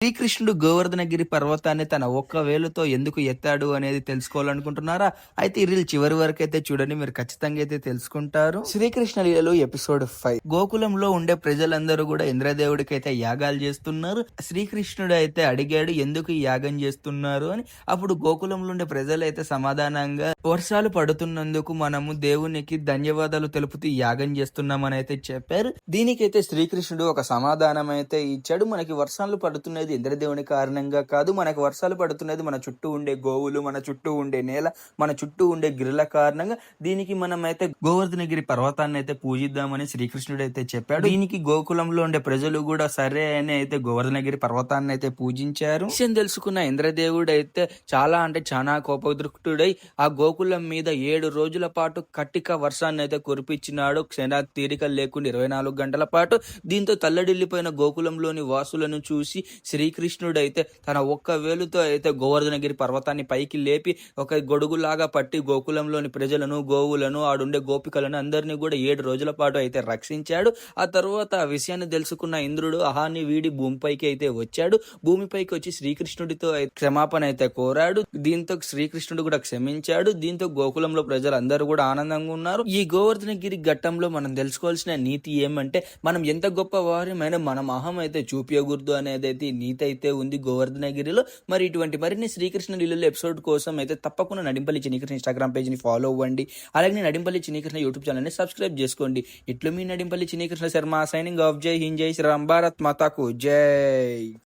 శ్రీకృష్ణుడు గోవర్ధనగిరి పర్వతాన్ని తన ఒక్క వేలుతో ఎందుకు ఎత్తాడు అనేది తెలుసుకోవాలనుకుంటున్నారా? అయితే ఈ రీల్ చివరి వరకు అయితే చూడండి, మీరు ఖచ్చితంగా అయితే తెలుసుకుంటారు. శ్రీకృష్ణ లీలలు ఎపిసోడ్ 5. గోకులంలో ఉండే ప్రజలందరూ కూడా ఇంద్రదేవుడికి అయితే యాగాలు చేస్తున్నారు. శ్రీకృష్ణుడు అయితే అడిగాడు ఎందుకు ఈ యాగం చేస్తున్నారు అని. అప్పుడు గోకులంలో ఉండే ప్రజలు అయితే సమాధానంగా వర్షాలు పడుతున్నందుకు మనము దేవునికి ధన్యవాదాలు తెలుపుతూ ఈ యాగం చేస్తున్నామని అయితే చెప్పారు. దీనికైతే శ్రీకృష్ణుడు ఒక సమాధానం అయితే ఇచ్చాడు. మనకి వర్షాలు పడుతున్నది ఇంద్రదేవుని కారణంగా కాదు, మనకు వర్షాలు పడుతున్నది మన చుట్టూ ఉండే గోవులు, మన చుట్టూ ఉండే నేల, మన చుట్టూ ఉండే గిరుల కారణంగా. దీనికి మనం అయితే గోవర్ధనగిరి పర్వతాన్ని అయితే పూజిద్దామని శ్రీకృష్ణుడు అయితే చెప్పాడు. దీనికి గోకులంలో ఉండే ప్రజలు కూడా సరే అని అయితే గోవర్ధనగిరి పర్వతాన్ని అయితే పూజించారు. విషయం తెలుసుకున్న ఇంద్రదేవుడు అయితే చాలా కోపదృక్తుడై ఆ గోకులం మీద 7 రోజుల పాటు కట్టిక వర్షాన్ని అయితే కురిపించినాడు, క్షణ తీరిక లేకుండా 24 గంటల పాటు. దీంతో తల్లడిల్లిపోయిన గోకులంలోని వాసులను చూసి శ్రీకృష్ణుడైతే తన ఒక్క వేలుతో అయితే గోవర్ధనగిరి పర్వతాన్ని పైకి లేపి ఒక గొడుగులాగా పట్టి గోకులంలోని ప్రజలను, గోవులను, ఆడుండే గోపికలను అందరినీ కూడా 7 రోజుల పాటు అయితే రక్షించాడు. ఆ తర్వాత ఆ విషయాన్ని తెలుసుకున్న ఇంద్రుడు అహాన్ని వీడి భూమిపైకి అయితే వచ్చాడు. భూమిపైకి వచ్చి శ్రీకృష్ణుడితో క్షమాపణ అయితే కోరాడు. దీంతో శ్రీకృష్ణుడు కూడా క్షమించాడు. దీంతో గోకులంలో ప్రజలందరూ కూడా ఆనందంగా ఉన్నారు. ఈ గోవర్ధనగిరి ఘట్టంలో మనం తెలుసుకోవాల్సిన నీతి ఏమంటే, మనం ఎంత గొప్ప వారిమైనా మనం అహం అయితే చూపించకూడదు అనేది అయితే నీతి అయితే ఉంది గోవర్ధనగిరిలో. మరి ఇటువంటి మరిన్ని శ్రీకృష్ణ లీలల ఎపిసోడ్ కోసం అయితే తప్పకుండా నడింపల్లి చిన్నకృష్ణ ఇన్స్టాగ్రామ్ పేజ్ని ఫాలో అవ్వండి. అలాగే నడింపల్లి చిన్నకృష్ణ యూట్యూబ్ ఛానల్ని సబ్స్క్రైబ్ చేసుకోండి. ఇట్లు మీ నడింపల్లి చిన్నకృష్ణ శర్మ, సైనింగ్ ఆఫ్. జై హింద్, జై శ్రీరామ్, భారత్ మాతాకు జై.